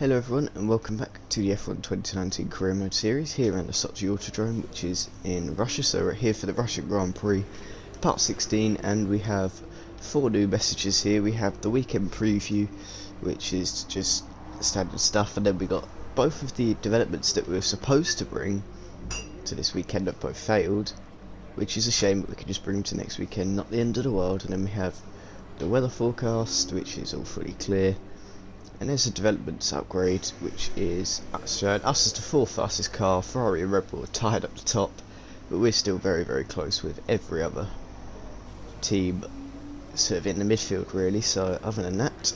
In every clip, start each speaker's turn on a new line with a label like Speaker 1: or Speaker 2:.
Speaker 1: Hello everyone and welcome back to the F1 2019 Career Mode series here around the Sochi Autodrome, which is in Russia. So we're here for the Russian Grand Prix part 16 and we have 4 new messages here. We have the weekend preview, which is just standard stuff, and then we got both of the developments that we were supposed to bring to this weekend have both failed, which is a shame, but we can just bring them to next weekend, not the end of the world. And then we have the weather forecast, which is all fully clear. And there's a developments upgrade, which is showing us as the 4th fastest car. Ferrari and Red Bull are tied up the top, but we're still very, very close with every other team sort of in the midfield really. So other than that,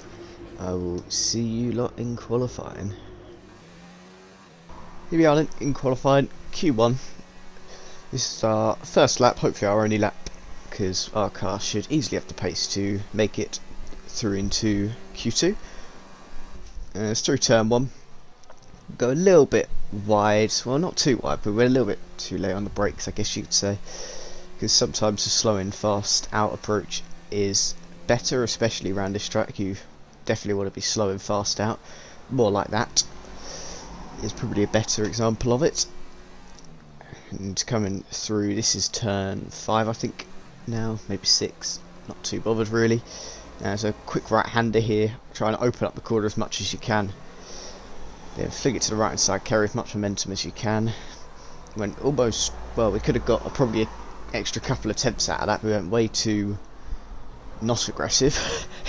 Speaker 1: I will see you lot in qualifying. Here we are then, in qualifying, Q1. This is our first lap, hopefully our only lap, because our car should easily have the pace to make it through into Q2. It's through turn 1. Go a little bit wide, well not too wide, but we're a little bit too late on the brakes, I guess you could say, because sometimes the slow and fast out approach is better, especially around this track. You definitely want to be slow and fast out. More like that is probably a better example of it. And coming through, this is turn 5 I think now, maybe 6, not too bothered really. So quick right-hander here, trying to open up the corner as much as you can. Then flick it to the right hand side, carry as much momentum as you can. Went almost, well, we could have got probably an extra couple of attempts out of that. We went way too not aggressive,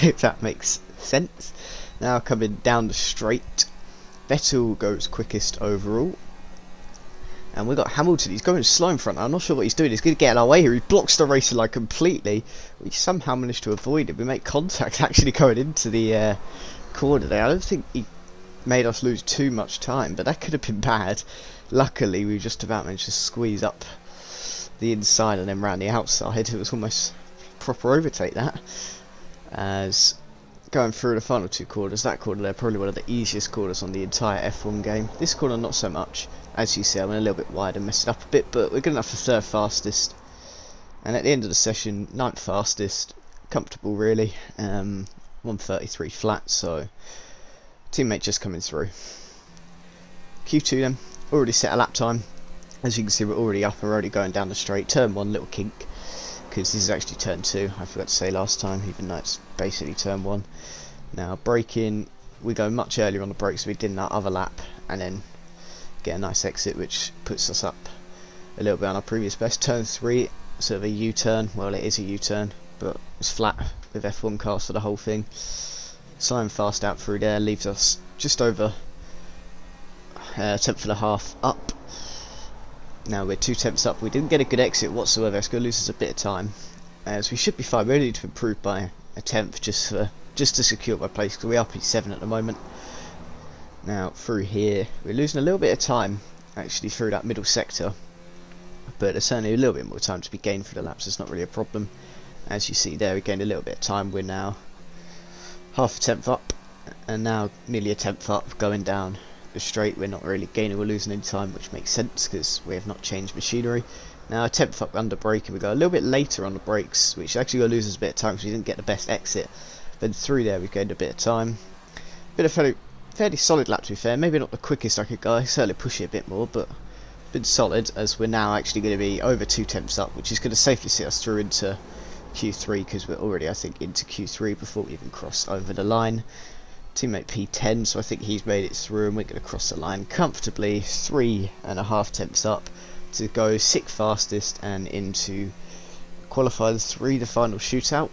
Speaker 1: if that makes sense. Now coming down the straight, Vettel goes quickest overall. And we've got Hamilton, he's going slow in front. I'm not sure what he's doing. He's going to get in our way here. He blocks the racer line completely. We somehow managed to avoid it. We make contact actually going into the corner there. I don't think he made us lose too much time, but that could have been bad. Luckily, we just about managed to squeeze up the inside and then round the outside. It was almost proper overtake that. As going through the final 2 corners, that corner there, probably one of the easiest corners on the entire F1 game. This corner not so much. As you see, I went a little bit wide and messed it up a bit, but we're good enough for 3rd fastest. And at the end of the session, 9th fastest, comfortable really. 1:33 flat, so teammate just coming through. Q2 then, already set a lap time. As you can see, we're already up and we're already going down the straight. Turn 1, little kink, because this is actually turn 2. I forgot to say last time, even though it's basically turn 1. Now braking, we go much earlier on the brakes than we did in that other lap, and then get a nice exit, which puts us up a little bit on our previous best. Turn 3, sort of a U-turn. Well, it is a U-turn, but it's flat with F1 cars for the whole thing. Slowing fast out through there leaves us just over 10th and a half up. Now we're 2 tenths up. We didn't get a good exit whatsoever. It's going to lose us a bit of time, as we should be fine. We only need to improve by a tenth just to secure my place, because we are P7 at the moment. Now through here, we're losing a little bit of time actually through that middle sector, but there's certainly a little bit more time to be gained for the laps. It's not really a problem. As you see there, we gained a little bit of time. We're now half a tenth up, and now nearly a tenth up going down the straight. We're not really gaining or losing any time, which makes sense because we have not changed machinery. Now a tenth up under brake, and we go a little bit later on the brakes, which actually going to lose us a bit of time because we didn't get the best exit. Then through there we gained a bit of time. Bit of fairly solid lap to be fair. Maybe not the quickest I could go. I certainly push it a bit more, but been solid, as we're now actually going to be over 2 tenths up, which is going to safely see us through into Q3, because we're already, I think, into Q3 before we even cross over the line. Teammate P10, so I think he's made it through, and we're going to cross the line comfortably, 3.5 tenths up to go 6th fastest and into qualifying 3, the final shootout.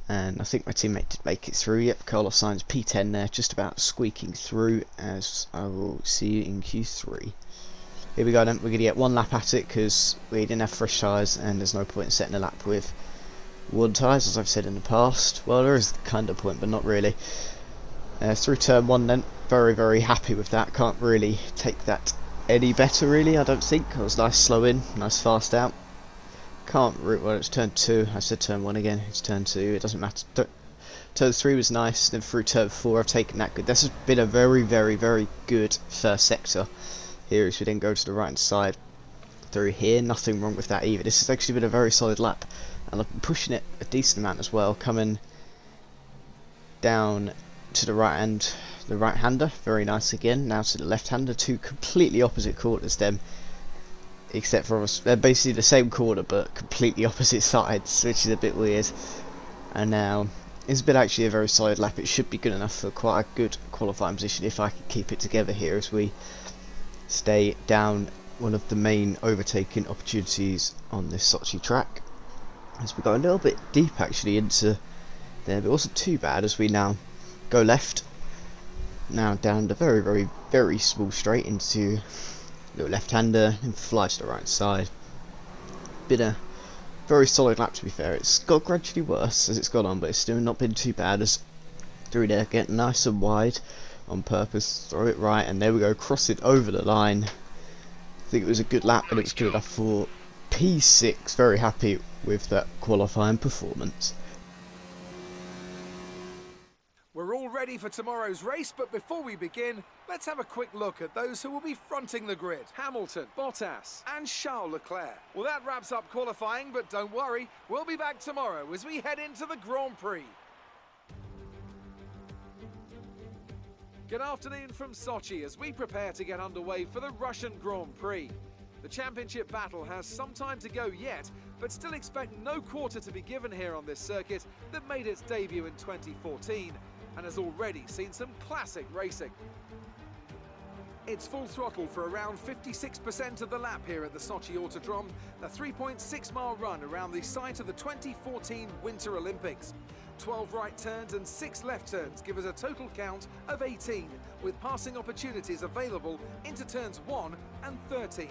Speaker 1: And I think my teammate did make it through. Yep, Carlos Sainz P10 there, just about squeaking through, as I will see you in Q3. Here we go then, we're going to get 1 lap at it because we didn't have fresh tyres, and there's no point in setting a lap with worn tyres, as I've said in the past. Well, there is kind of a point, but not really. Through turn 1 then, very, very happy with that. Can't really take that any better really, I don't think. It was nice slow in, nice fast out. Can't route, well, it's turn 2. I said turn 1 again. It's turn 2. It doesn't matter. Turn 3 was nice. Then through turn 4, I've taken that good. This has been a very, very, very good first sector. Here, as we then go to the right hand side through here, nothing wrong with that either. This has actually been a very solid lap, and I've been pushing it a decent amount as well. Coming down to the right-hander, very nice again. Now to the left-hander, two completely opposite corners them, except for they're basically the same corner but completely opposite sides, which is a bit weird. And now it's been actually a very solid lap. It should be good enough for quite a good qualifying position if I can keep it together here as we stay down one of the main overtaking opportunities on this Sochi track. As we go a little bit deep actually into there, but it wasn't too bad as we now go left, now down the very small straight into little left-hander and fly to the right side. Been a very solid lap to be fair. It's got gradually worse as it's gone on, but it's still not been too bad as through there, getting nice and wide on purpose, throw it right, and there we go, cross it over the line. I think it was a good lap and it was good enough for P6. Very happy with that qualifying performance.
Speaker 2: We're all ready for tomorrow's race, but before we begin, let's have a quick look at those who will be fronting the grid. Hamilton, Bottas and Charles Leclerc. Well, that wraps up qualifying, but don't worry, we'll be back tomorrow as we head into the Grand Prix. Good afternoon from Sochi as we prepare to get underway for the Russian Grand Prix. The championship battle has some time to go yet, but still expect no quarter to be given here on this circuit that made its debut in 2014 and has already seen some classic racing. It's full throttle for around 56% of the lap here at the Sochi Autodrome, the 3.6-mile run around the site of the 2014 Winter Olympics. 12 right turns and 6 left turns give us a total count of 18, with passing opportunities available into turns 1 and 13.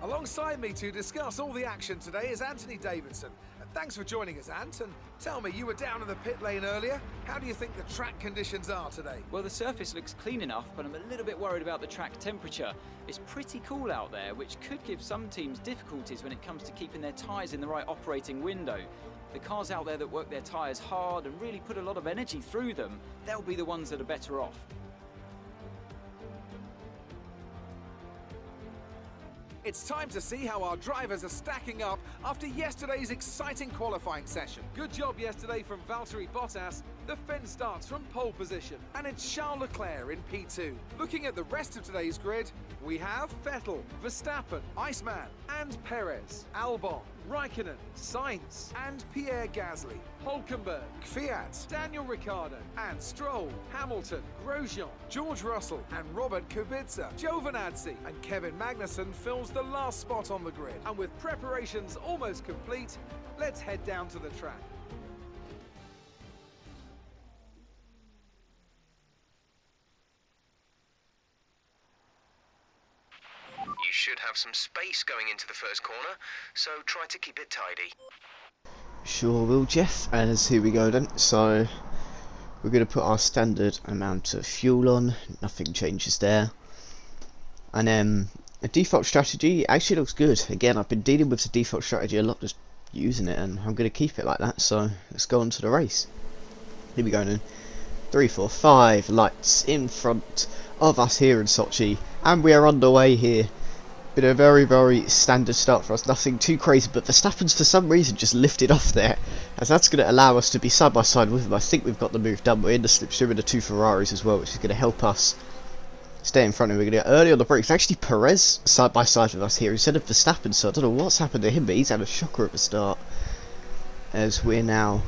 Speaker 2: Alongside me to discuss all the action today is Anthony Davidson. Thanks for joining us, Ant, and tell me, you were down in the pit lane earlier. How do you think the track conditions are today?
Speaker 3: Well, the surface looks clean enough, but I'm a little bit worried about the track temperature. It's pretty cool out there, which could give some teams difficulties when it comes to keeping their tyres in the right operating window. The cars out there that work their tyres hard and really put a lot of energy through them, they'll be the ones that are better off.
Speaker 2: It's time to see how our drivers are stacking up after yesterday's exciting qualifying session. Good job yesterday from Valtteri Bottas. The Finn starts from pole position, and it's Charles Leclerc in P2. Looking at the rest of today's grid, we have Vettel, Verstappen, Iceman, and Perez, Albon, Raikkonen, Sainz, and Pierre Gasly, Hülkenberg, Kvyat, Daniel Ricciardo, and Stroll, Hamilton, Grosjean, George Russell, and Robert Kubica. Giovinazzi and Kevin Magnussen fills the last spot on the grid. And with preparations almost complete, let's head down to the track.
Speaker 4: You should have some space going into the first corner, so try to keep it tidy.
Speaker 1: Sure will, Jeff. As here we go then. So we're going to put our standard amount of fuel on. Nothing changes there. And then a default strategy actually looks good. Again, I've been dealing with the default strategy a lot, just using it, and I'm going to keep it like that. So let's go on to the race. Here we go then. 3, 4, 5 lights in front of us here in Sochi, and we are underway here. Been a very standard start for us, nothing too crazy, but Verstappen's for some reason just lifted off there, as that's going to allow us to be side by side with him. I think we've got the move done. We're in the slipstream with the 2 Ferraris as well, which is going to help us stay in front of him. We're going to get early on the brakes. Actually, Perez side by side with us here instead of Verstappen, so I don't know what's happened to him, but he's had a shocker at the start, as we're now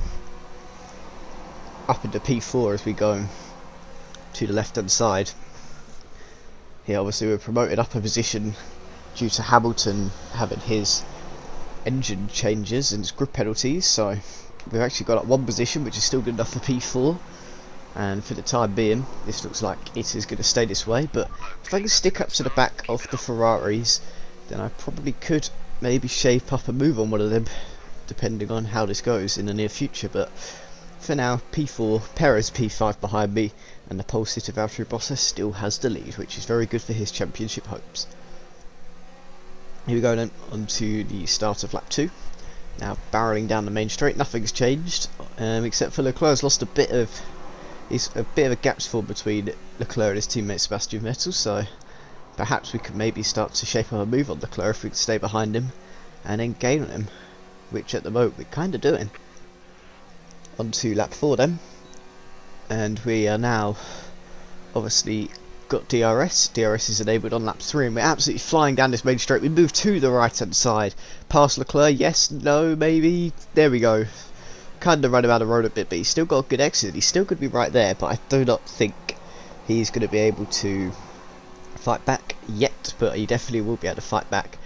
Speaker 1: up into P4 as we go to the left hand side. Here obviously we're promoted up a position due to Hamilton having his engine changes and his grip penalties, so we've actually got up 1 position, which is still good enough for P4, and for the time being this looks like it is going to stay this way. But if I can stick up to the back of the Ferraris, then I probably could maybe shape up a move on one of them, depending on how this goes in the near future. But for now, P4, Perez P5 behind me, and the pole sitter Valtteri Bottas still has the lead, which is very good for his championship hopes. Here we go then, on to the start of lap 2. Now barrelling down the main straight, nothing's changed, except for Leclerc's lost a bit of a gaps formed between Leclerc and his teammate Sebastian Vettel, so perhaps we could maybe start to shape up a move on Leclerc if we could stay behind him and then gain on him. which at the moment we're kind of doing. On to lap 4 then, and we are now obviously got DRS. DRS is enabled on lap 3, and we're absolutely flying down this main straight. We move to the right hand side, past Leclerc, yes, no, maybe, there we go. Kind of run him out of the road a bit, but he's still got a good exit. He's still going to be right there, but I do not think he's going to be able to fight back yet, but he definitely will be able to fight back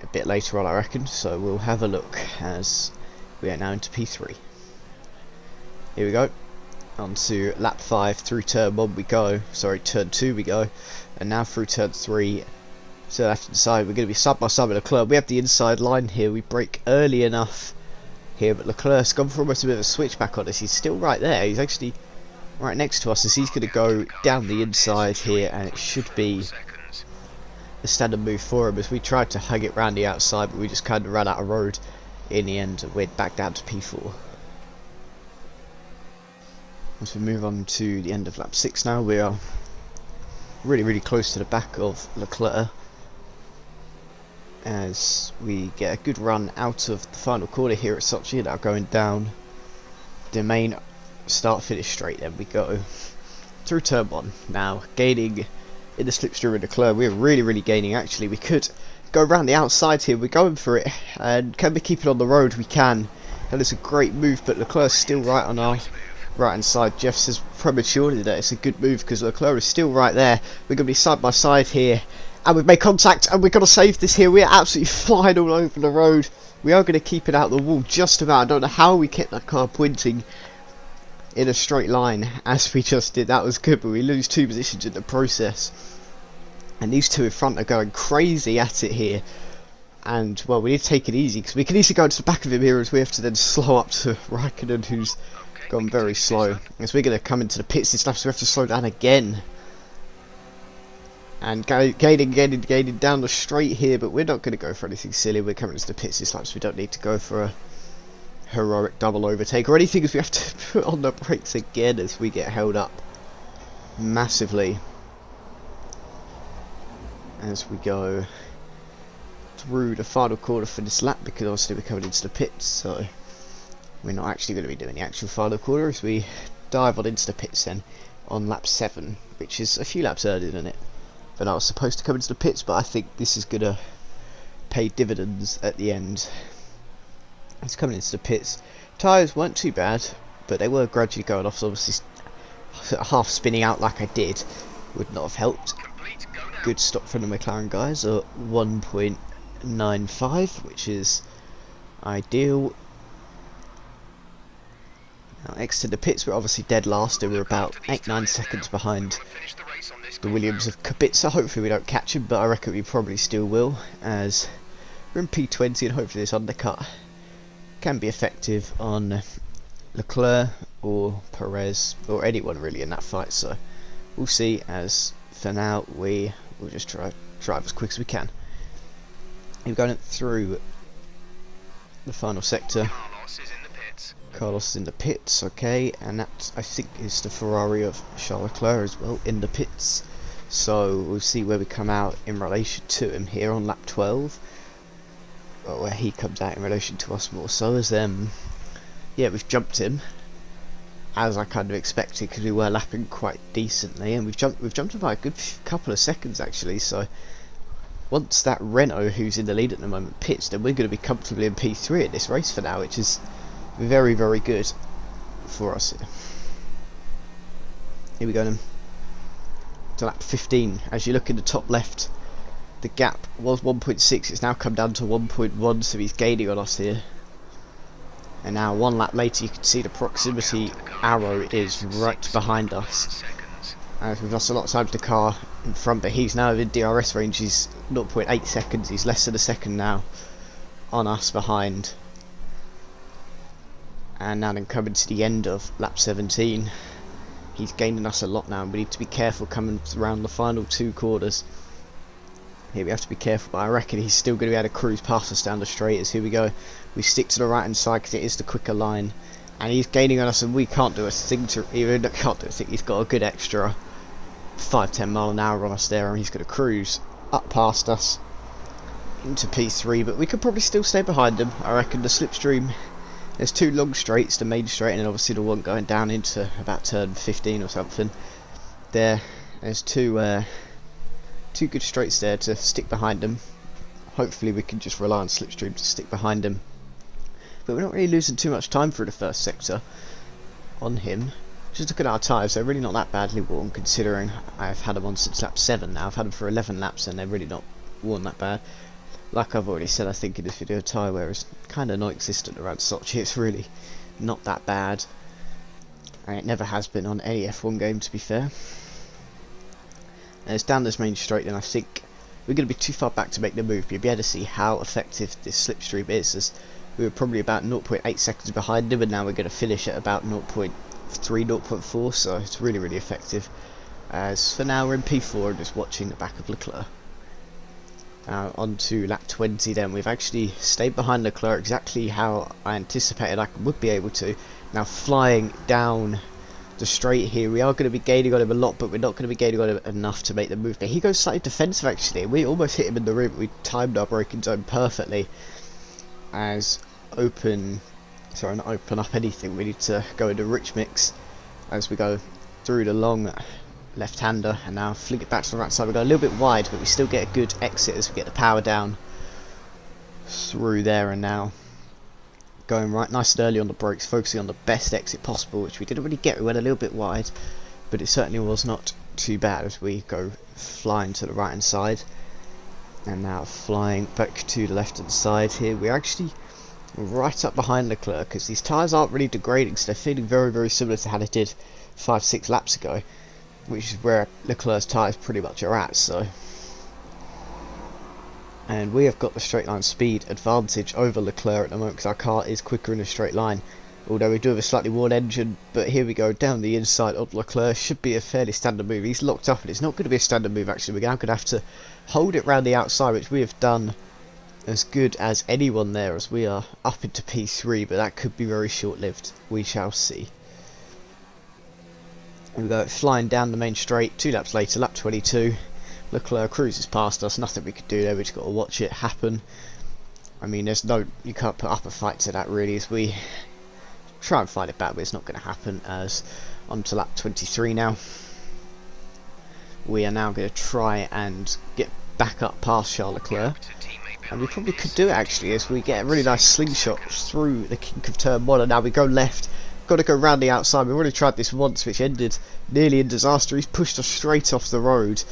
Speaker 1: a bit later on, I reckon. So we'll have a look as we are now into P3. Here we go, on to lap 5, through turn 1 we go, sorry, turn 2 we go, and now through turn 3, to the left hand side, we're going to be side by side with Leclerc. We have the inside line here, we brake early enough here, but Leclerc's gone for almost a bit of a switchback on us. He's still right there, he's actually right next to us, as he's going to go down the inside here, and it should be a standard move for him, as we tried to hug it round the outside, but we just kind of ran out of road in the end, and we're back down to P4. As we move on to the end of lap 6 now, we are really close to the back of Leclerc, as we get a good run out of the final corner here at Sochi, now going down the main start finish straight. Then we go through turn 1, now gaining in the slipstream with Leclerc. We're really gaining actually. We could go around the outside here, we're going for it, and can we keep it on the road? We can, and it's a great move, but Leclerc's still right on our right hand side. Jeff says prematurely that it's a good move because Leclerc is still right there. We're going to be side by side here, and we've made contact, and we're going to save this here. We're absolutely flying all over the road. We are going to keep it out the wall just about. I don't know how we kept that car pointing in a straight line as we just did. That was good, but we lose 2 positions in the process, and these 2 in front are going crazy at it here. And well, we need to take it easy because we can easily go into the back of him here, as we have to then slow up to Raikkonen, who's gone very slow. As we're going to come into the pits this lap, so we have to slow down again. And gaining down the straight here, but we're not going to go for anything silly. We're coming into the pits this lap, so we don't need to go for a heroic double overtake or anything, as we have to put on the brakes again as we get held up massively as we go through the final corner for this lap, because obviously we're coming into the pits, so we're not actually going to be doing the actual final corner, as we dive on into the pits then on lap 7, which is a few laps earlier than it. But I was supposed to come into the pits, but I think this is going to pay dividends at the end. It's coming into the pits. Tyres weren't too bad, but they were gradually going off, so obviously half spinning out like I did would not have helped. Good stop from the McLaren guys at 1.95, which is ideal. Now, exiting the pits, we're obviously dead last, and we're about 8-9 seconds behind the Williams of Kubica. Hopefully we don't catch him, but I reckon we probably still will, as we're in P20, and hopefully this undercut can be effective on Leclerc or Perez or anyone really in that fight. So we'll see, as for now we will just drive as quick as we can. We're going through the final sector. Carlos is in the pits, okay, and that I think is the Ferrari of Charles Leclerc as well in the pits. So we'll see where we come out in relation to him here on lap 12, or where he comes out in relation to us more so, as yeah, we've jumped him as I kind of expected, because we were lapping quite decently, and we've jumped him by a good couple of seconds actually. So once that Renault, who's in the lead at the moment, pits, then we're going to be comfortably in P3 at this race for now, which is very good for us here. Here we go then to lap 15. As you look in the top left, the gap was 1.6, it's now come down to 1.1, so he's gaining on us here. And now 1 lap later, you can see the proximity arrow is right behind us, as we've lost a lot of time to the car in front, but he's now in DRS range. He's 0.8 seconds, he's less than a second now on us behind. And now then coming to the end of lap 17, he's gaining us a lot now, and we need to be careful coming around the final 2 corners. Here we have to be careful, but I reckon he's still going to be able to cruise past us down the straight. As here we go, we stick to the right hand side because it is the quicker line, and he's gaining on us, and we can't do a thing to he's got a good extra 5-10 mile an hour on us there, and he's going to cruise up past us into P3, but we could probably still stay behind him. I reckon the slipstream, there's 2 long straights, the main straight and then obviously the one going down into about turn 15 or something. There's two good straights there to stick behind him. Hopefully we can just rely on slipstream to stick behind him. But we're not really losing too much time through the first sector on him. Just looking at our tyres, they're really not that badly worn considering I've had them on since lap 7 now. I've had them for 11 laps and they're really not worn that bad. Like I've already said, I think in this video, tyre wear is kind of non-existent around Sochi. It's really not that bad. And it never has been on any F1 game, to be fair. And it's down this main straight, and I think we're going to be too far back to make the move. But you'll be able to see how effective this slipstream is, as we were probably about 0.8 seconds behind him, and now we're going to finish at about 0.3, 0.4, so it's really, really effective. As for now, we're in P4 and just watching the back of Leclerc. On to lap 20 then. We've actually stayed behind Leclerc exactly how I anticipated I would be able to. Now flying down the straight here, we are going to be gaining on him a lot, but we're not going to be gaining on him enough to make the move. But he goes slightly defensive actually. We almost hit him in the rim. We timed our braking zone perfectly. As not open up anything, we need to go into rich mix as we go through the long left-hander, and now flick it back to the right side. We go a little bit wide, but we still get a good exit as we get the power down through there, and now going right nice and early on the brakes, focusing on the best exit possible, which we didn't really get. We went a little bit wide, but it certainly was not too bad as we go flying to the right hand side, and now flying back to the left hand side here. We're actually right up behind Leclerc because these tyres aren't really degrading, so they're feeling very, very similar to how they did 5-6 laps ago, which is where Leclerc's tyres pretty much are at. So, and we have got the straight line speed advantage over Leclerc at the moment because our car is quicker in a straight line, although we do have a slightly worn engine. But here we go down the inside of Leclerc. Should be a fairly standard move. He's locked up, and it's not going to be a standard move actually. We're now going to have to hold it round the outside, which we have done as good as anyone there, as we are up into P3, but that could be very short-lived. We shall see. We go flying down the main straight. 2 laps later, lap 22. Leclerc cruises past us. Nothing we could do there. We just got to watch it happen. I mean, you can't put up a fight to that really. As we try and fight it back, but it's not going to happen. As on to lap 23 now. We are now going to try and get back up past Charles Leclerc. And we probably could do it actually, as we get a really nice slingshot through the kink of turn 1, and now we go left. Got to go round the outside. We've already tried this once, which ended nearly in disaster. He's pushed us straight off the road.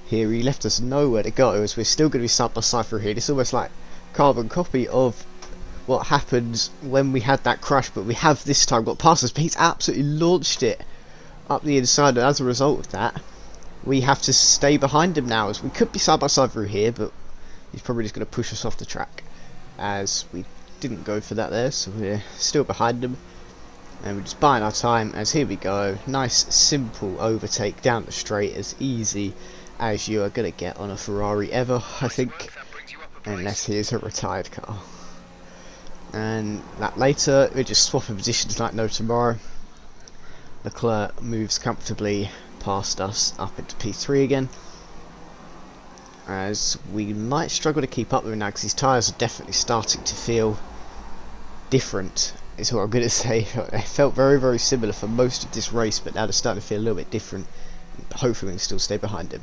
Speaker 1: Here he left us nowhere to go, as we're still going to be side by side through here. It's almost like carbon copy of what happened when we had that crash, but we have this time got past us. But he's absolutely launched it up the inside, and as a result of that, we have to stay behind him now, as we could be side by side through here, but he's probably just going to push us off the track, as we didn't go for that there, so we're still behind him. And we're just buying our time, as here we go. Nice simple overtake down the straight, as easy as you are going to get on a Ferrari ever, I think, unless he is a retired car. And that later, we're just swapping positions like no tomorrow. Leclerc moves comfortably past us up into P3 again, as we might struggle to keep up with him now because his tyres are definitely starting to feel different, is what I'm going to say. They felt very, very similar for most of this race, but now they're starting to feel a little bit different. Hopefully we can still stay behind him.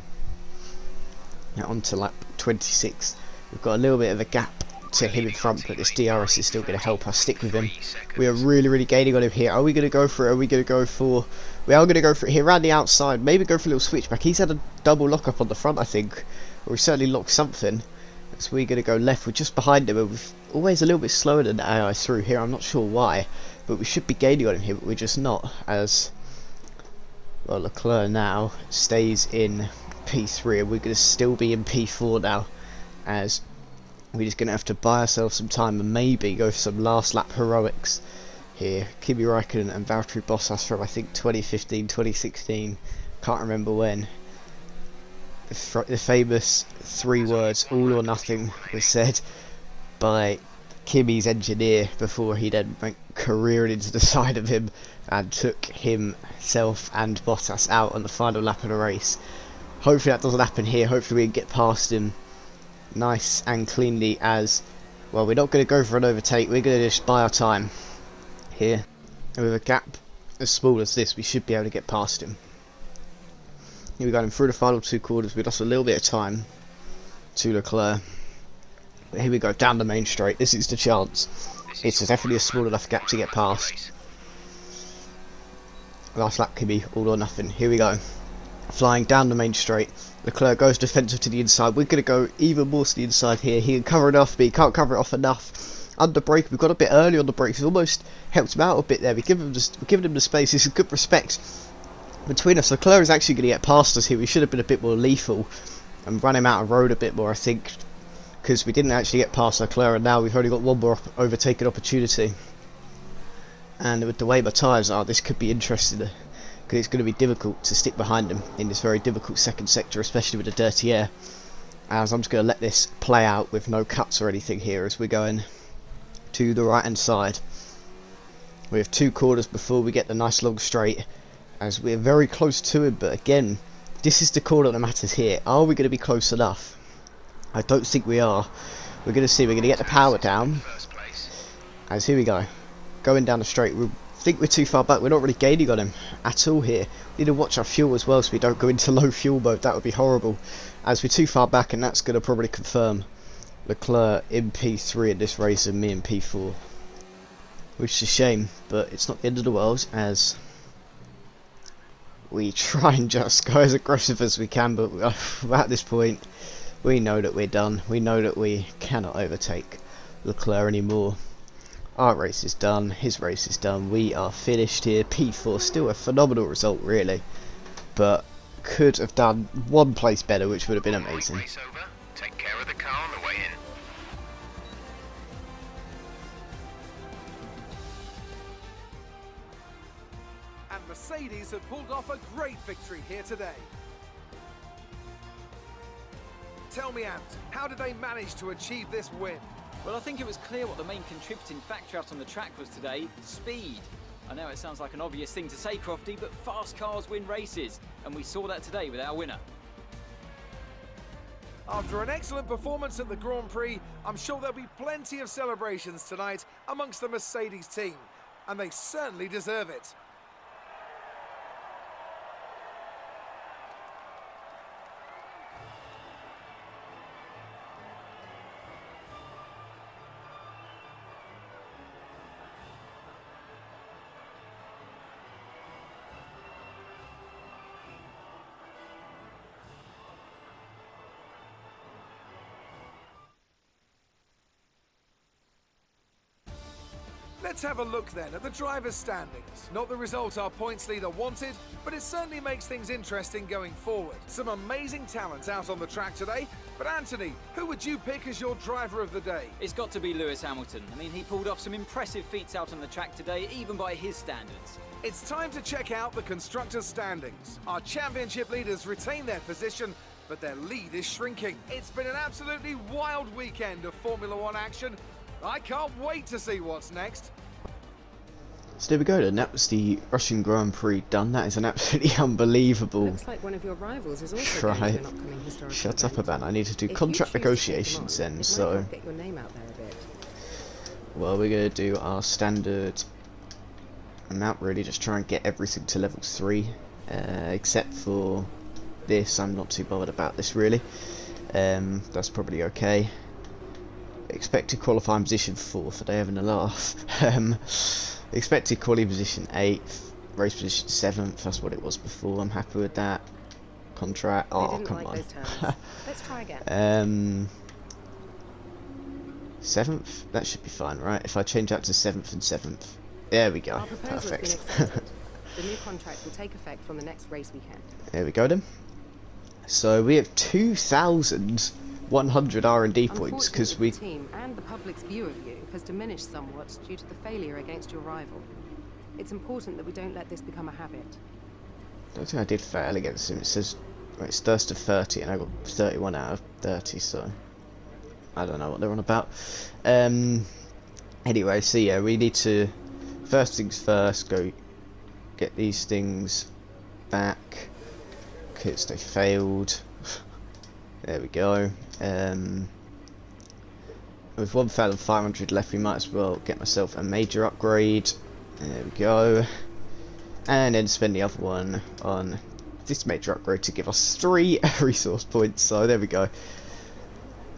Speaker 1: Now on to lap 26. We've got a little bit of a gap to him in front, but this DRS is still going to help us stick with him. We are really, really gaining on him here. Are we going to go for it? We are going to go for it here around the outside. Maybe go for a little switchback. He's had a double lock up on the front, I think, or he certainly locked something. So we're going to go left. We're just behind him, and we're always a little bit slower than the AI through here. I'm not sure why, but we should be gaining on him here, but we're just not, as well. Leclerc now stays in P3, and we're going to still be in P4 now, as we're just going to have to buy ourselves some time and maybe go for some last lap heroics here. Kimi Räikkönen and Valtteri Bottas from, I think, 2015, 2016, can't remember when. The famous 3 words, all or nothing, was said by Kimi's engineer before he then went careering into the side of him and took himself and Bottas out on the final lap of the race. Hopefully that doesn't happen here. Hopefully we can get past him nice and cleanly as well. We're not going to go for an overtake, we're going to just buy our time here. And with a gap as small as this, we should be able to get past him. Here we go, and through the final 2 quarters, we lost a little bit of time to Leclerc. But here we go, down the main straight. This is the chance. It's definitely a small enough gap to get past. Last lap can be all or nothing. Here we go. Flying down the main straight. Leclerc goes defensive to the inside. We're going to go even more to the inside here. He can cover it off, but he can't cover it off enough. Under brake, we've got a bit early on the brakes. We've almost helped him out a bit there. We've given him the space. This is good respect between us. Leclerc is actually going to get past us here. We should have been a bit more lethal and run him out of road a bit more, I think, because we didn't actually get past Leclerc, and now we've only got one more overtaking opportunity. And with the way my tyres are, this could be interesting, because it's going to be difficult to stick behind him in this very difficult second sector, especially with the dirty air. As I'm just going to let this play out with no cuts or anything here as we're going to the right hand side. We have 2 quarters before we get the nice long straight, as we're very close to him, but again, this is the corner that matters here. Are we going to be close enough? I don't think we are. We're going to see. We're going to get the power down. As here we go. Going down the straight. We think we're too far back. We're not really gaining on him at all here. We need to watch our fuel as well so we don't go into low fuel mode. That would be horrible. As we're too far back, and that's going to probably confirm Leclerc in P3 in this race and me in P4. Which is a shame, but it's not the end of the world as we try and just go as aggressive as we can, but at this point we know that we're done. We know that we cannot overtake Leclerc anymore. Our race is done, his race is done, we are finished here. P4, still a phenomenal result really, but could have done 1 place better, which would have been amazing.
Speaker 4: Race over. Take care of the car on the way in.
Speaker 2: And Mercedes have pulled off a great victory here today. Tell me, Ant, how did they manage to achieve this win?
Speaker 3: Well, I think it was clear what the main contributing factor out on the track was today: speed. I know it sounds like an obvious thing to say, Crofty, but fast cars win races, and we saw that today with our winner.
Speaker 2: After an excellent performance at the Grand Prix, I'm sure there'll be plenty of celebrations tonight amongst the Mercedes team, and they certainly deserve it. Let's have a look then at the drivers' standings. Not the result our points leader wanted, but it certainly makes things interesting going forward. Some amazing talents out on the track today, but Anthony, who would you pick as your driver of the day?
Speaker 3: It's got to be Lewis Hamilton. I mean, he pulled off some impressive feats out on the track today, even by his standards.
Speaker 2: It's time to check out the constructors' standings. Our championship leaders retain their position, but their lead is shrinking. It's been an absolutely wild weekend of Formula One action. I can't wait to see what's next.
Speaker 1: So there we go then, that was the Russian Grand Prix done. That is an absolutely unbelievable
Speaker 5: Looks like one of your rivals is also going to an upcoming historical
Speaker 1: Shut up
Speaker 5: event.
Speaker 1: about it. I need to do
Speaker 5: If you
Speaker 1: contract
Speaker 5: choose to take them
Speaker 1: negotiations
Speaker 5: on,
Speaker 1: then,
Speaker 5: it
Speaker 1: so
Speaker 5: might help get your name out there a bit.
Speaker 1: well, we're going to do our standard amount really, just try and get everything to level 3, except for this. I'm not too bothered about this really. That's probably okay. Expected qualifying position 4th, are they having a laugh? Expected quality position 8th, race position 7th, that's what it was before. I'm happy with that. Contract, oh
Speaker 5: They didn't
Speaker 1: come
Speaker 5: like
Speaker 1: on.
Speaker 5: those terms. Let's try again.
Speaker 1: 7th, that should be fine, right? If I change that to 7th and 7th, there we go,
Speaker 5: Our proposal has been
Speaker 1: perfect.
Speaker 5: accepted. The new contract will take effect from the next race weekend.
Speaker 1: There we go then. So we have 2,100 R&D points because
Speaker 5: Unfortunately,
Speaker 1: we.
Speaker 5: the team and the public's view of you has diminished somewhat due to the failure against your rival. It's important that we don't let this become a habit.
Speaker 1: I don't think I did fail against him. It says well, it's first to 30 and I got 31 out of 30, so I don't know what they're on about. Anyway, so yeah, we need to first things first go get these things back because they failed. There we go. with 1,500 left, we might as well get myself a major upgrade. There we go. And then spend the other one on this major upgrade to give us 3 resource points. So there we go.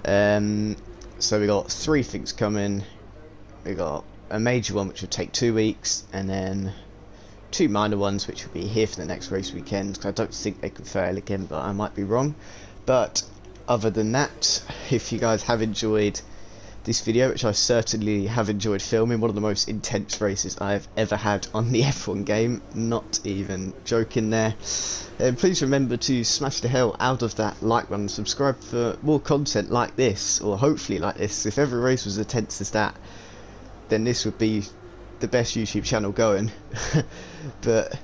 Speaker 1: So we got 3 things coming. We got a major one which will take 2 weeks, and then 2 minor ones which will be here for the next race weekend. Cause I don't think they can fail again, but I might be wrong. But other than that, if you guys have enjoyed this video, which I certainly have enjoyed filming, one of the most intense races I've ever had on the F1 game, not even joking there, please remember to smash the hell out of that like button, subscribe for more content like this, or hopefully like this. If every race was as tense as that, then this would be the best YouTube channel going. But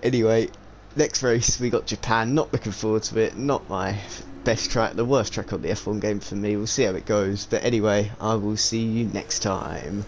Speaker 1: anyway, next race we got Japan. Not looking forward to it, not my best track, the worst track on the F1 game for me. We'll see how it goes, but anyway, I will see you next time.